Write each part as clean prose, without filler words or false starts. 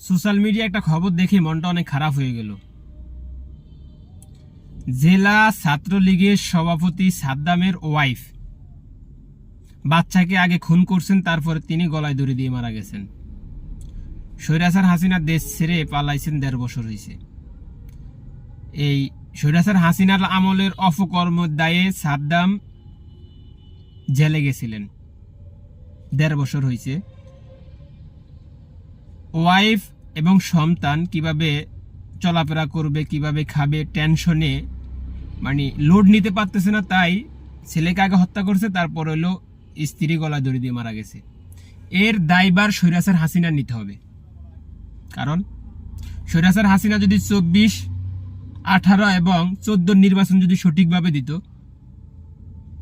Social media একটা খবর দেখে মনটা অনেক খারাপ হয়ে গেল। জেলা ছাত্রলীগের সভাপতি সাদ্দামের ওয়াইফ বাচ্চাকে আগে খুন করছেন, তারপরে তিনি গলায় দড়ি দিয়ে মারা গেছেন। স্বৈরাচার হাসিনা দেশ ছেড়ে পালাইছেন ১.৫ বছর হয়েছে। এই স্বৈরাচার হাসিনার আমলের অপকর্মের দায়ে সাদ্দাম জেলে গেছিলেন, ১.৫ বছর হয়েছে। ওয়াইফ এবং সন্তান কিভাবে চলাফেরা করবে, কিভাবে খাবে, টেনশনে মানে লোড নিতে পারতেছে না, তাই ছেলেকে আগে হত্যা করছে, তারপর হলো স্ত্রী গলা দড়ি দিয়ে মারা গেছে। এর দায়ভার স্বৈরাচার হাসিনা নিতে হবে। কারণ স্বৈরাচার হাসিনা যদি ২৪, ১৮ এবং ১৪ নির্বাচন যদি সঠিকভাবে দিত,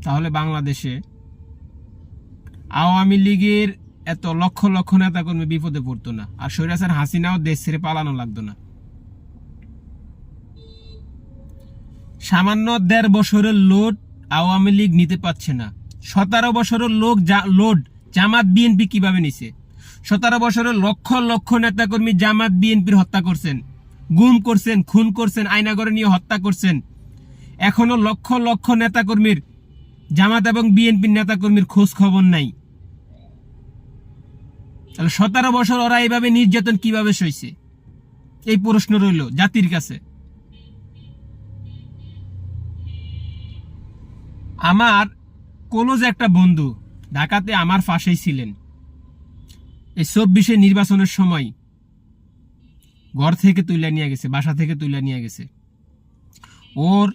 তাহলে বাংলাদেশে আওয়ামী লীগের এত লক্ষ লক্ষ নেতাকর্মী বিপদে পড়তো না, আর স্বৈরাচার হাসিনাও দেশ ছেড়ে পালানো লাগতো না। সামান্য ১.৫ বছরের লোড আওয়ামী লীগ নিতে পারছে না। ১৭ বছরের লোড জামাত বিএনপি কিভাবে নিছে? ১৭ বছরের লক্ষ লক্ষ নেতাকর্মী জামাত বিএনপির হত্যা করছেন, গুম করছেন, খুন করছেন, আয়নাঘরে নিয়ে হত্যা করছেন। এখনো লক্ষ লক্ষ নেতাকর্মীর, জামাত এবং বিএনপির নেতাকর্মীর খোঁজ খবর নাই। তাহলে ১৭ বছর ওরা এইভাবে নির্যাতন কিভাবে সইছে? এই প্রশ্ন রইল জাতির কাছে। আমার ক্লোজ একটা বন্ধু ঢাকাতে আমার পাশেই ছিলেন। এই ২৪ নির্বাচনের সময় ঘর থেকে তুলে নিয়ে গেছে, বাসা থেকে তুলে নিয়ে গেছে। ওর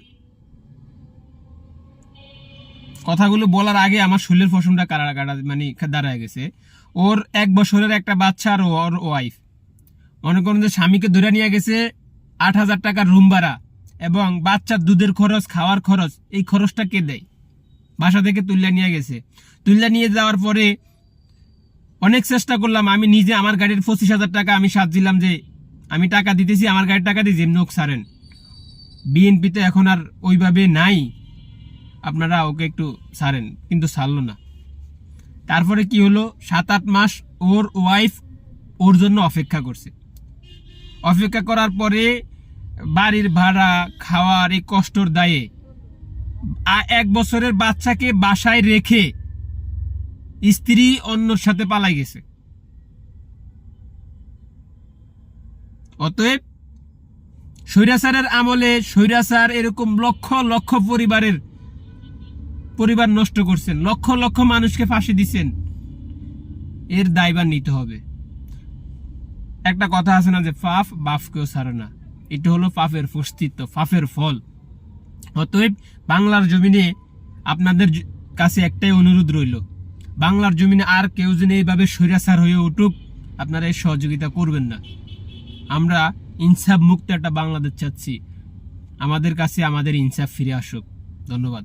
কথাগুলো বলার আগে আমার শরীরের পশমটা কাটা মানে দাঁড়ায় গেছে। ওর ১ বছরের একটা বাচ্চা আর ওর ওয়াইফ, মনে করেন যে স্বামীকে ধরে নিয়ে গেছে ৮,০০০ টাকার রুম ভাড়া এবং বাচ্চার দুধের খরচ, খাওয়ার খরচ, এই খরচটা কে দেয়? বাসা থেকে তুলে নিয়ে গেছে। তুলে নিয়ে যাওয়ার পরে অনেক চেষ্টা করলাম, আমি নিজে আমার গাড়ির ২৫,০০০ টাকা আমি সাথ দিলাম যে আমি টাকা দিতেছি, আমার গাড়ির টাকা দিয়ে যেমন হোক ছাড়েন। বিএনপি তো এখন আর ওইভাবে নাই, আপনারা ওকে একটু ছাড়েন, কিন্তু ছাড়লো না। তারপরে কি হলো, ৭-৮ মাস ওর ওয়াইফ ওর জন্য অপেক্ষা করছে। অপেক্ষা করার পরে বাড়ির ভাড়া, খাওয়ার এই কষ্টর দায়ে ১ বছরের বাচ্চাকে বাসায় রেখে স্ত্রী অন্যর সাথে পালাই গেছে। অতএব স্বৈরাচারের আমলে স্বৈরাচার এরকম লক্ষ লক্ষ পরিবার নষ্ট করছেন, লক্ষ লক্ষ মানুষকে ফাঁসি দিচ্ছেন। এর দায়ভার নিতে হবে। একটা কথা আছে না যে পাপ বাপকেও ছাড়ে না, এটা হলো পাপের অস্তিত্ব, পাপের ফল। অতএব বাংলার জমিনে আপনাদের কাছে একটাই অনুরোধ রইল, বাংলার জমিনে আর কেউ যেন এইভাবে স্বৈরাচার হয়ে উঠুক, আপনারা এই সহযোগিতা করবেন না। আমরা ইনসাফ মুক্ত একটা বাংলাদেশ চাচ্ছি, আমাদের কাছে আমাদের ইনসাফ ফিরে আসুক। ধন্যবাদ।